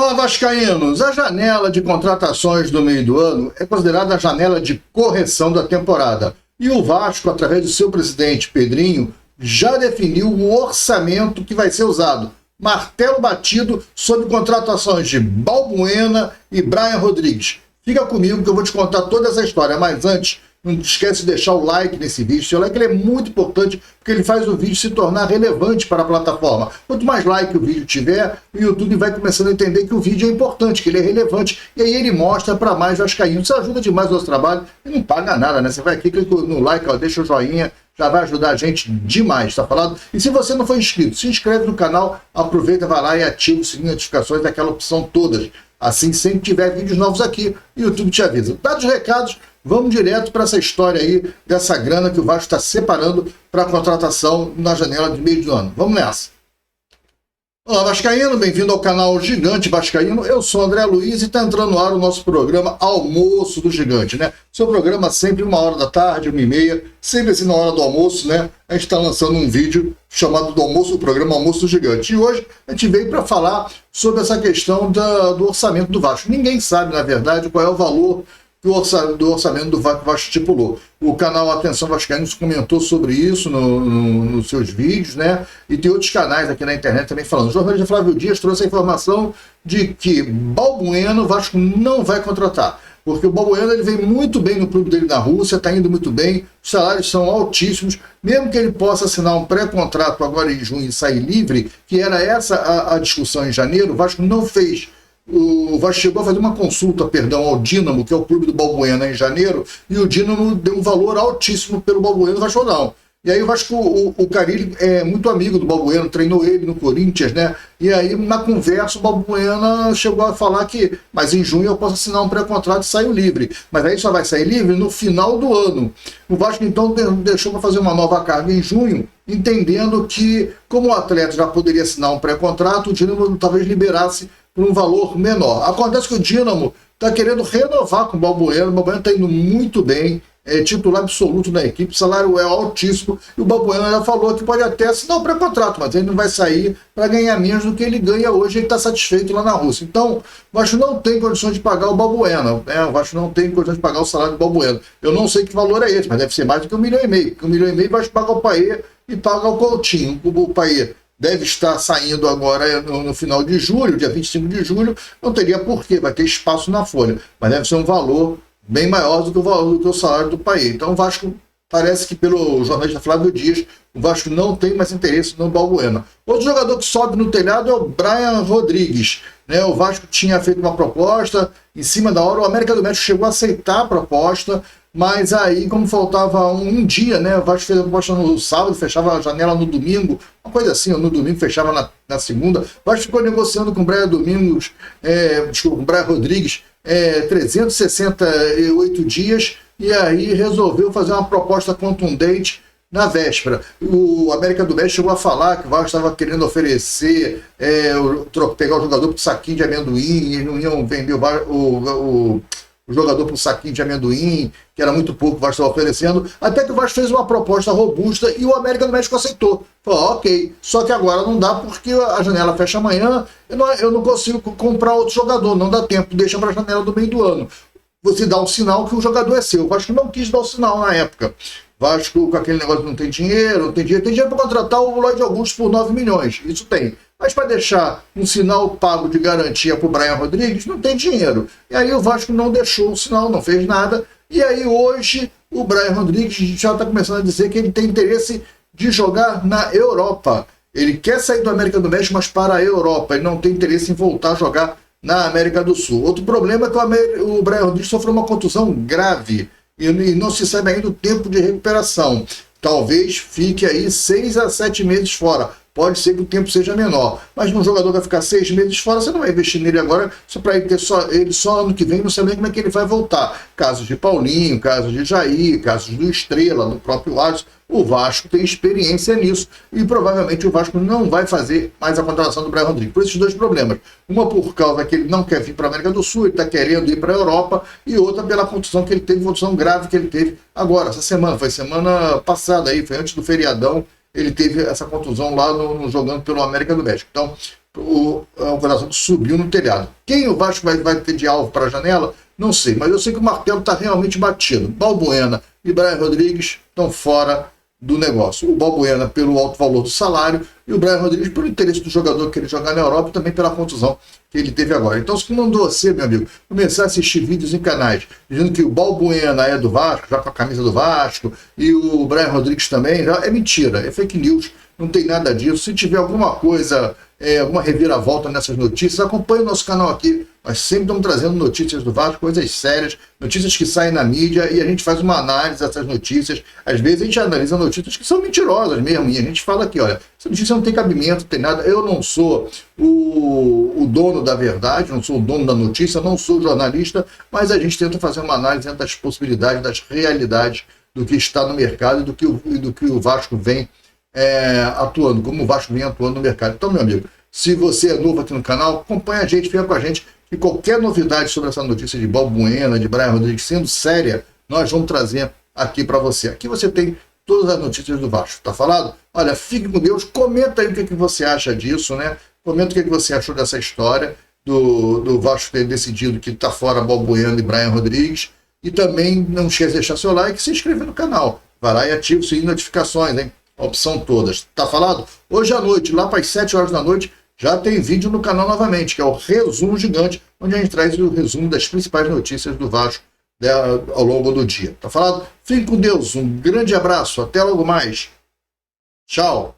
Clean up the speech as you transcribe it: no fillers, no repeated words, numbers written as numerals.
Olá, vascaínos! A janela de contratações do meio do ano é considerada a janela de correção da temporada. E o Vasco, através do seu presidente, Pedrinho, já definiu o orçamento que vai ser usado. Martelo batido sobre contratações de Balbuena e Brian Rodrigues. Fica comigo que eu vou te contar toda essa história, mas antes, não esquece de deixar o like nesse vídeo. Seu like ele é muito importante porque ele faz o vídeo se tornar relevante para a plataforma. Quanto mais like o vídeo tiver, o YouTube vai começando a entender que o vídeo é importante, que ele é relevante, e aí ele mostra para mais vascaínos. Isso ajuda demais o nosso trabalho e não paga nada, né? Você vai aqui, clica no like, ó, deixa o joinha, já vai ajudar a gente demais, tá falado? E se você não for inscrito, se inscreve no canal, aproveita, vai lá e ativa o sininho de notificações, daquela opção todas. Assim, sempre tiver vídeos novos aqui, o YouTube te avisa. Dados os recados, vamos direto para essa história aí, dessa grana que o Vasco está separando para a contratação na janela de meio do ano. Vamos nessa! Olá, vascaíno, bem-vindo ao canal Gigante Vascaíno. Eu sou André Luiz e está entrando no ar o nosso programa Almoço do Gigante, né? Seu programa sempre 1h da tarde, 1h30, sempre assim na hora do almoço, né? A gente está lançando um vídeo chamado do almoço, o programa Almoço do Gigante. E hoje a gente veio para falar sobre essa questão do orçamento do Vasco. Ninguém sabe, na verdade, qual é o valor do orçamento do Vasco estipulou. O canal Atenção Vascaínos comentou sobre isso nos seus vídeos, né? E tem outros canais aqui na internet também falando. O jornalista Flávio Dias trouxe a informação de que Balbuena o Vasco não vai contratar, porque o Balbuena ele vem muito bem no clube dele na Rússia, está indo muito bem, os salários são altíssimos, mesmo que ele possa assinar um pré-contrato agora em junho e sair livre, que era essa a discussão em janeiro, o Vasco não fez. O Vasco chegou a fazer uma consulta, ao Dínamo, que é o clube do Balbuena, em janeiro, e o Dínamo deu um valor altíssimo pelo Balbuena, o Vasco não. E aí o Vasco, o Carille é muito amigo do Balbuena, treinou ele no Corinthians, né? E aí na conversa o Balbuena chegou a falar que, mas em junho eu posso assinar um pré-contrato e saio livre. Mas aí só vai sair livre no final do ano. O Vasco então deixou para fazer uma nova carga em junho, entendendo que, como o atleta já poderia assinar um pré-contrato, o Dínamo talvez liberasse por um valor menor. Acontece que o Dínamo está querendo renovar com o Balbuena está indo muito bem, é titular absoluto da equipe, o salário é altíssimo, e o Balbuena já falou que pode até assinar o pré-contrato, mas ele não vai sair para ganhar menos do que ele ganha hoje, ele está satisfeito lá na Rússia. Então, o Vasco não tem condições de pagar o Balbuena, né? O Vasco não tem condições de pagar o salário do Balbuena. Eu não sei que valor é esse, mas deve ser mais do que 1,5 milhão, porque 1,5 milhão o Vasco paga o Payet e paga o Coutinho. O Payet deve estar saindo agora no final de julho, dia 25 de julho, não teria porquê, vai ter espaço na folha, mas deve ser um valor bem maior do que o salário do Payet. Então o Vasco, parece que pelo jornalista Flávio Dias, o Vasco não tem mais interesse no Balbuena. Outro jogador que sobe no telhado é o Brian Rodrigues, né? O Vasco tinha feito uma proposta, em cima da hora o América do México chegou a aceitar a proposta, mas aí, como faltava um dia, né? O Vasco fez a proposta no sábado, fechava a janela no domingo, uma coisa assim, no domingo fechava na segunda. O Vasco ficou negociando com o Brian com o Brian Rodrigues 368 dias, e aí resolveu fazer uma proposta contundente na véspera. O América do México chegou a falar que o Vasco estava querendo oferecer, pegar o jogador para o saquinho de amendoim, e não iam vender o jogador para um saquinho de amendoim, que era muito pouco que o Vasco estava oferecendo, até que o Vasco fez uma proposta robusta e o América do México aceitou. Falou, ok, só que agora não dá porque a janela fecha amanhã, eu não consigo comprar outro jogador, não dá tempo, deixa para a janela do meio do ano. Você dá um sinal que o jogador é seu. O Vasco não quis dar o sinal na época. Vasco, com aquele negócio, não tem dinheiro tem dinheiro para contratar o Lloyd Augusto por 9 milhões, isso tem. Mas para deixar um sinal pago de garantia para o Brian Rodrigues, não tem dinheiro. E aí o Vasco não deixou o sinal, não fez nada. E aí hoje o Brian Rodrigues já está começando a dizer que ele tem interesse de jogar na Europa. Ele quer sair do América do México, mas para a Europa. Ele não tem interesse em voltar a jogar na América do Sul. Outro problema é que o Brian Rodrigues sofreu uma contusão grave e não se sabe ainda o tempo de recuperação. Talvez fique aí 6 a 7 meses fora. Pode ser que o tempo seja menor. Mas um jogador vai ficar 6 meses fora, você não vai investir nele agora, só para ele só ano que vem, não sei nem como é que ele vai voltar. Casos de Paulinho, casos de Jair, casos do Estrela, do próprio Alisson. O Vasco tem experiência nisso e provavelmente o Vasco não vai fazer mais a contratação do Brian Rodrigues. Por esses dois problemas. Uma por causa que ele não quer vir para a América do Sul, ele está querendo ir para a Europa, e outra pela contusão que ele teve, contusão grave que ele teve agora, essa semana. Foi semana passada, aí, foi antes do feriadão, ele teve essa contusão lá jogando pelo América do México. Então, o coração subiu no telhado. Quem o Vasco vai ter de alvo para a janela? Não sei, mas eu sei que o martelo está realmente batido. Balbuena e Brian Rodrigues estão fora do negócio. O Balbuena pelo alto valor do salário e o Brian Rodrigues pelo interesse do jogador que ele jogar na Europa e também pela contusão que ele teve agora. Então, se quando você, meu amigo, começar a assistir vídeos em canais dizendo que o Balbuena é do Vasco, já com a camisa do Vasco, e o Brian Rodrigues também, já é mentira, é fake news, não tem nada disso. Se tiver alguma coisa, alguma reviravolta nessas notícias, acompanhe o nosso canal aqui. Nós sempre estamos trazendo notícias do Vasco, coisas sérias, notícias que saem na mídia e a gente faz uma análise dessas notícias. Às vezes a gente analisa notícias que são mentirosas mesmo e a gente fala aqui, olha, essa notícia não tem cabimento, não tem nada. Eu não sou o dono da verdade, não sou o dono da notícia, não sou jornalista, mas a gente tenta fazer uma análise das possibilidades, das realidades do que está no mercado e do que o Vasco vem atuando, como o Vasco vem atuando no mercado. Então, meu amigo, se você é novo aqui no canal, acompanha a gente, fica com a gente, e qualquer novidade sobre essa notícia de Balbuena, de Brian Rodrigues, sendo séria, nós vamos trazer aqui para você. Aqui você tem todas as notícias do Vasco, tá falado? Olha, fique com Deus, comenta aí o que você acha disso, né? Comenta o que você achou dessa história do Vasco ter decidido que tá fora Balbuena e Brian Rodrigues, e também não esqueça de deixar seu like e se inscrever no canal. Vai lá e ativa o sininho de notificações, hein? A opção todas. Tá falado? Hoje à noite, lá para as 7 horas da noite, já tem vídeo no canal novamente, que é o Resumo Gigante, onde a gente traz o resumo das principais notícias do Vasco ao longo do dia. Tá falado? Fique com Deus, um grande abraço, até logo mais. Tchau.